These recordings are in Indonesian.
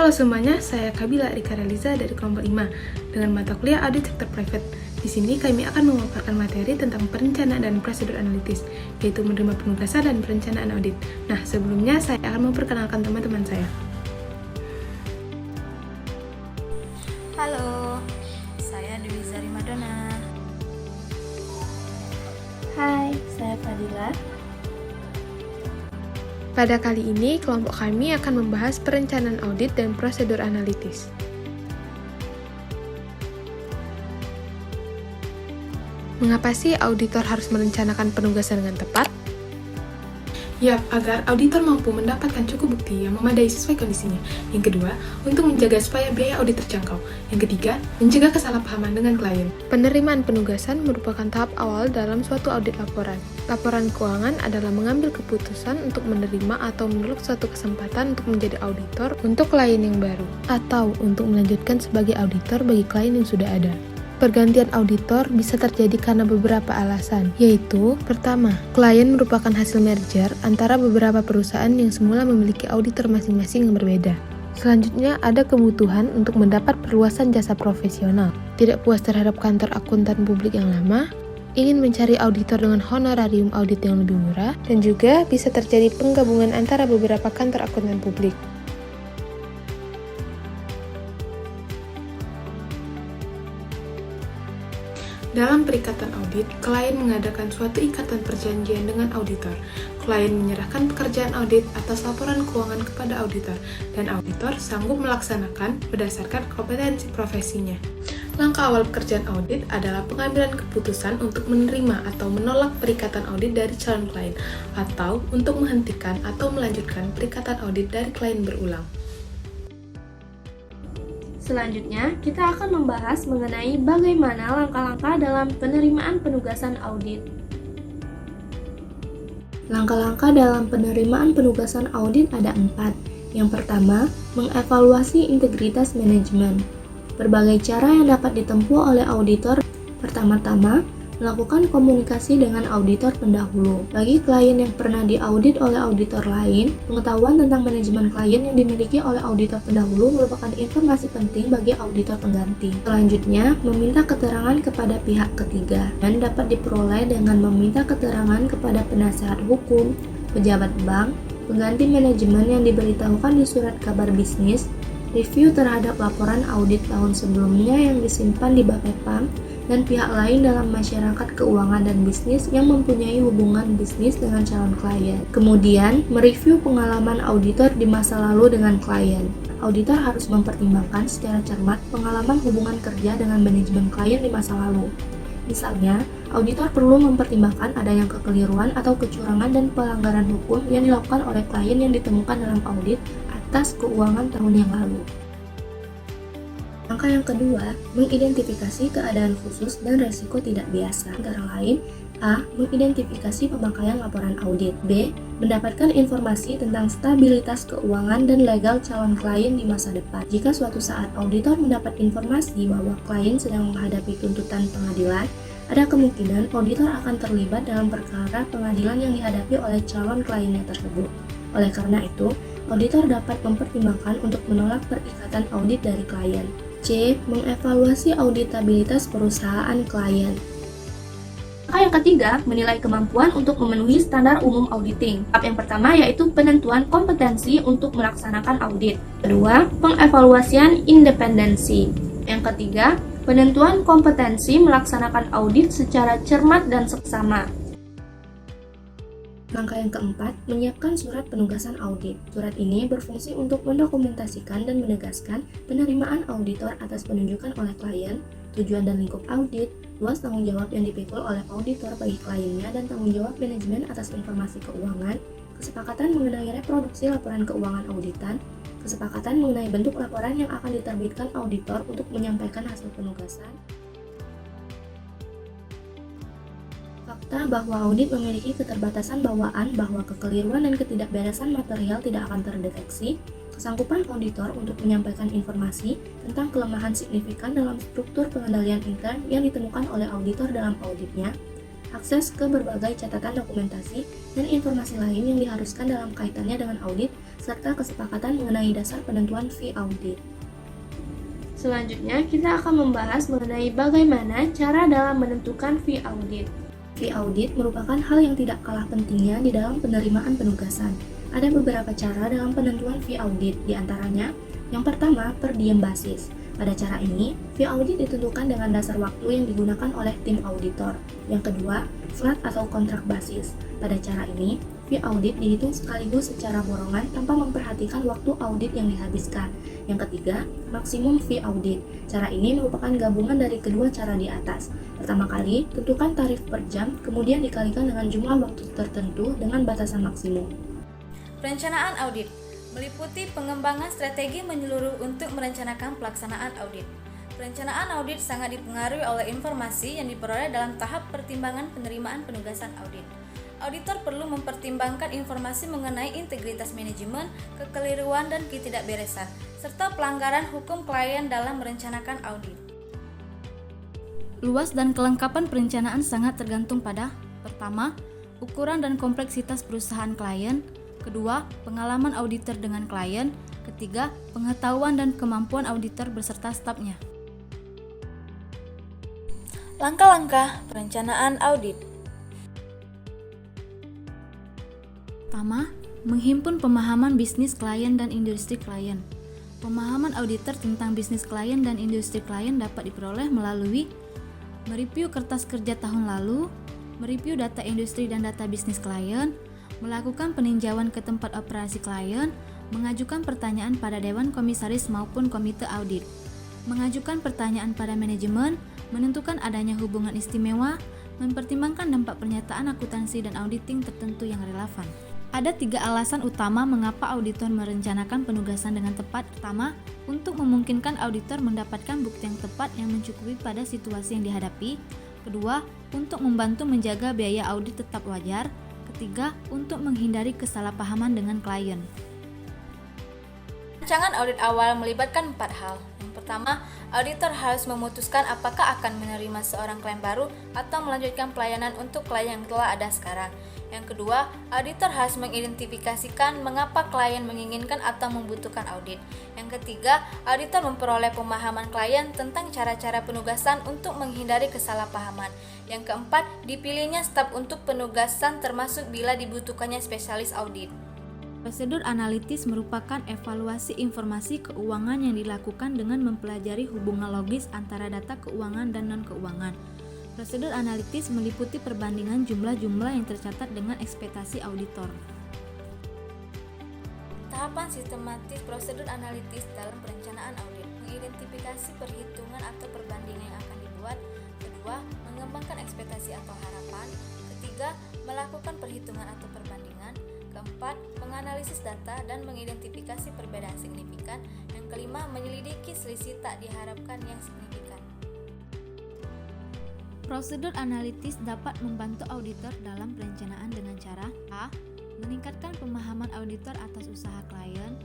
Halo semuanya, saya Kabila Rika Reliza dari kelompok 5 dengan mata kuliah Audit Sektor Private. Di sini kami akan memaparkan materi tentang perencanaan dan prosedur analitis, yaitu menerima penugasan dan perencanaan audit. Nah, sebelumnya saya akan memperkenalkan teman-teman saya. Halo, saya Dewi Zari Madonna. Hai, saya Fadila. Pada kali ini, kelompok kami akan membahas perencanaan audit dan prosedur analitis. Mengapa sih auditor harus merencanakan penugasan dengan tepat? Yap, agar auditor mampu mendapatkan cukup bukti yang memadai sesuai kondisinya. Yang kedua, untuk menjaga supaya biaya audit terjangkau. Yang ketiga, mencegah kesalahpahaman dengan klien. Penerimaan penugasan merupakan tahap awal dalam suatu audit laporan. Laporan keuangan adalah mengambil keputusan untuk menerima atau menolak suatu kesempatan untuk menjadi auditor untuk klien yang baru, atau untuk melanjutkan sebagai auditor bagi klien yang sudah ada. Pergantian auditor bisa terjadi karena beberapa alasan, yaitu pertama, klien merupakan hasil merger antara beberapa perusahaan yang semula memiliki auditor masing-masing yang berbeda. Selanjutnya, ada kebutuhan untuk mendapat perluasan jasa profesional. Tidak puas terhadap kantor akuntan publik yang lama, ingin mencari auditor dengan honorarium audit yang lebih murah, dan juga bisa terjadi penggabungan antara beberapa kantor akuntan publik. Dalam perikatan audit, klien mengadakan suatu ikatan perjanjian dengan auditor. Klien menyerahkan pekerjaan audit atas laporan keuangan kepada auditor, dan auditor sanggup melaksanakan berdasarkan kompetensi profesinya. Langkah awal pekerjaan audit adalah pengambilan keputusan untuk menerima atau menolak perikatan audit dari calon klien, atau untuk menghentikan atau melanjutkan perikatan audit dari klien berulang. Selanjutnya, kita akan membahas mengenai bagaimana langkah-langkah dalam penerimaan penugasan audit. Langkah-langkah dalam penerimaan penugasan audit ada 4. Yang pertama, mengevaluasi integritas manajemen. Berbagai cara yang dapat ditempuh oleh auditor. Pertama-tama, melakukan komunikasi dengan auditor pendahulu. Bagi klien yang pernah diaudit oleh auditor lain, pengetahuan tentang manajemen klien yang dimiliki oleh auditor pendahulu merupakan informasi penting bagi auditor pengganti. Selanjutnya, meminta keterangan kepada pihak ketiga dan dapat diperoleh dengan meminta keterangan kepada penasehat hukum, pejabat bank, pengganti manajemen yang diberitahukan di surat kabar bisnis, review terhadap laporan audit tahun sebelumnya yang disimpan di Bapepam, dan pihak lain dalam masyarakat keuangan dan bisnis yang mempunyai hubungan bisnis dengan calon klien. Kemudian, mereview pengalaman auditor di masa lalu dengan klien. Auditor harus mempertimbangkan secara cermat pengalaman hubungan kerja dengan manajemen klien di masa lalu. Misalnya, auditor perlu mempertimbangkan adanya kekeliruan atau kecurangan dan pelanggaran hukum yang dilakukan oleh klien yang ditemukan dalam audit atas keuangan tahun yang lalu. Langkah yang kedua, mengidentifikasi keadaan khusus dan resiko tidak biasa. Antara lain, A. Mengidentifikasi pemakaian laporan audit. B. Mendapatkan informasi tentang stabilitas keuangan dan legal calon klien di masa depan. Jika suatu saat auditor mendapat informasi bahwa klien sedang menghadapi tuntutan pengadilan, ada kemungkinan auditor akan terlibat dalam perkara pengadilan yang dihadapi oleh calon kliennya tersebut. Oleh karena itu, auditor dapat mempertimbangkan untuk menolak perikatan audit dari klien. C. Mengevaluasi auditabilitas perusahaan klien. Langkah yang ketiga, menilai kemampuan untuk memenuhi standar umum auditing. Tahap yang pertama yaitu penentuan kompetensi untuk melaksanakan audit. Kedua, pengevaluasian independensi. Yang ketiga, penentuan kompetensi melaksanakan audit secara cermat dan seksama. Langkah yang keempat, menyiapkan surat penugasan audit. Surat ini berfungsi untuk mendokumentasikan dan menegaskan penerimaan auditor atas penunjukan oleh klien, tujuan dan lingkup audit, luas tanggung jawab yang dipikul oleh auditor bagi kliennya, dan tanggung jawab manajemen atas informasi keuangan, kesepakatan mengenai reproduksi laporan keuangan auditan, kesepakatan mengenai bentuk laporan yang akan diterbitkan auditor untuk menyampaikan hasil penugasan, fakta bahwa audit memiliki keterbatasan bawaan bahwa kekeliruan dan ketidakberesan material tidak akan terdeteksi, kesanggupan auditor untuk menyampaikan informasi tentang kelemahan signifikan dalam struktur pengendalian intern yang ditemukan oleh auditor dalam auditnya, akses ke berbagai catatan dokumentasi dan informasi lain yang diharuskan dalam kaitannya dengan audit, serta kesepakatan mengenai dasar penentuan fee audit. Selanjutnya, kita akan membahas mengenai bagaimana cara dalam menentukan fee audit. Fee audit merupakan hal yang tidak kalah pentingnya di dalam penerimaan penugasan. Ada beberapa cara dalam penentuan fee audit, diantaranya yang pertama, per diem basis. Pada cara ini, fee audit ditentukan dengan dasar waktu yang digunakan oleh tim auditor. Yang kedua, flat atau kontrak basis. Pada cara ini, fee audit dihitung sekaligus secara borongan tanpa memperhatikan waktu audit yang dihabiskan. Yang ketiga, maksimum fee audit. Cara ini merupakan gabungan dari kedua cara di atas. Pertama kali, tentukan tarif per jam, kemudian dikalikan dengan jumlah waktu tertentu dengan batasan maksimum. Perencanaan audit meliputi pengembangan strategi menyeluruh untuk merencanakan pelaksanaan audit. Perencanaan audit sangat dipengaruhi oleh informasi yang diperoleh dalam tahap pertimbangan penerimaan penugasan audit. Auditor perlu mempertimbangkan informasi mengenai integritas manajemen, kekeliruan dan ketidakberesan, serta pelanggaran hukum klien dalam merencanakan audit. Luas dan kelengkapan perencanaan sangat tergantung pada: pertama, ukuran dan kompleksitas perusahaan klien; kedua, pengalaman auditor dengan klien; ketiga, pengetahuan dan kemampuan auditor beserta stafnya. Langkah-langkah perencanaan audit. Pertama, menghimpun pemahaman bisnis klien dan industri klien. Pemahaman auditor tentang bisnis klien dan industri klien dapat diperoleh melalui mereview kertas kerja tahun lalu, mereview data industri dan data bisnis klien, melakukan peninjauan ke tempat operasi klien, mengajukan pertanyaan pada Dewan Komisaris maupun Komite Audit, mengajukan pertanyaan pada manajemen, menentukan adanya hubungan istimewa, mempertimbangkan dampak pernyataan akuntansi dan auditing tertentu yang relevan. Ada 3 alasan utama mengapa auditor merencanakan penugasan dengan tepat. Pertama, untuk memungkinkan auditor mendapatkan bukti yang tepat yang mencukupi pada situasi yang dihadapi. Kedua, untuk membantu menjaga biaya audit tetap wajar. Ketiga, untuk menghindari kesalahpahaman dengan klien. Rancangan audit awal melibatkan 4 hal. Yang pertama, auditor harus memutuskan apakah akan menerima seorang klien baru atau melanjutkan pelayanan untuk klien yang telah ada sekarang. Yang kedua, auditor harus mengidentifikasikan mengapa klien menginginkan atau membutuhkan audit. Yang ketiga, auditor memperoleh pemahaman klien tentang cara-cara penugasan untuk menghindari kesalahpahaman. Yang keempat, dipilihnya staf untuk penugasan termasuk bila dibutuhkannya spesialis audit. Prosedur analitis merupakan evaluasi informasi keuangan yang dilakukan dengan mempelajari hubungan logis antara data keuangan dan non-keuangan. Prosedur analitis meliputi perbandingan jumlah-jumlah yang tercatat dengan ekspektasi auditor. Tahapan sistematis prosedur analitis dalam perencanaan audit: mengidentifikasi perhitungan atau perbandingan yang akan dibuat. Kedua, mengembangkan ekspektasi atau harapan. Ketiga, melakukan perhitungan atau perbandingan. Keempat, menganalisis data dan mengidentifikasi perbedaan signifikan. Yang kelima, menyelidiki selisih tak diharapkan yang signifikan. Prosedur analitis dapat membantu auditor dalam perencanaan dengan cara: A. Meningkatkan pemahaman auditor atas usaha klien.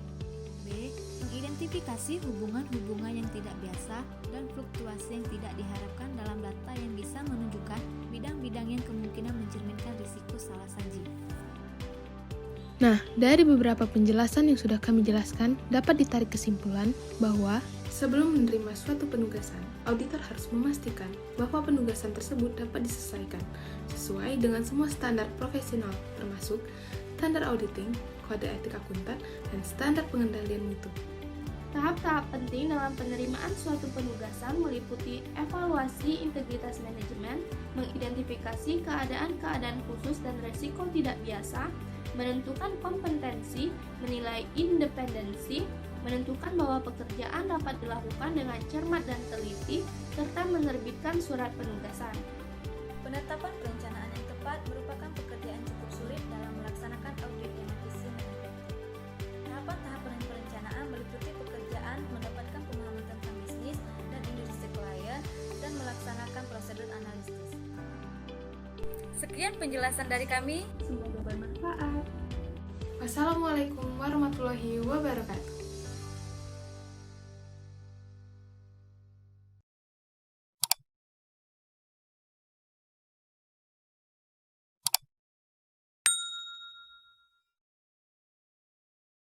B. Mengidentifikasi hubungan-hubungan yang tidak biasa dan fluktuasi yang tidak diharapkan dalam data yang bisa menunjukkan bidang-bidang yang kemungkinan mencerminkan risiko salah saji. Nah, dari beberapa penjelasan yang sudah kami jelaskan, dapat ditarik kesimpulan bahwa sebelum menerima suatu penugasan, auditor harus memastikan bahwa penugasan tersebut dapat disesuaikan sesuai dengan semua standar profesional, termasuk standar auditing, kode etik akuntan, dan standar pengendalian mutu. Tahap-tahap penting dalam penerimaan suatu penugasan meliputi evaluasi integritas manajemen, mengidentifikasi keadaan-keadaan khusus dan risiko tidak biasa, menentukan kompetensi, menilai independensi, menentukan bahwa pekerjaan dapat dilakukan dengan cermat dan teliti, serta menerbitkan surat penugasan. Penetapan perencanaan yang tepat merupakan pekerjaan cukup sulit dalam melaksanakan audit yang efisien dan efektif. Tahapan-tahap perencanaan meliputi pekerjaan, mendapatkan pemahaman tentang bisnis dan industri klien, dan melaksanakan prosedur analisis. Sekian penjelasan dari kami. Semoga bermanfaat. Wassalamualaikum warahmatullahi wabarakatuh.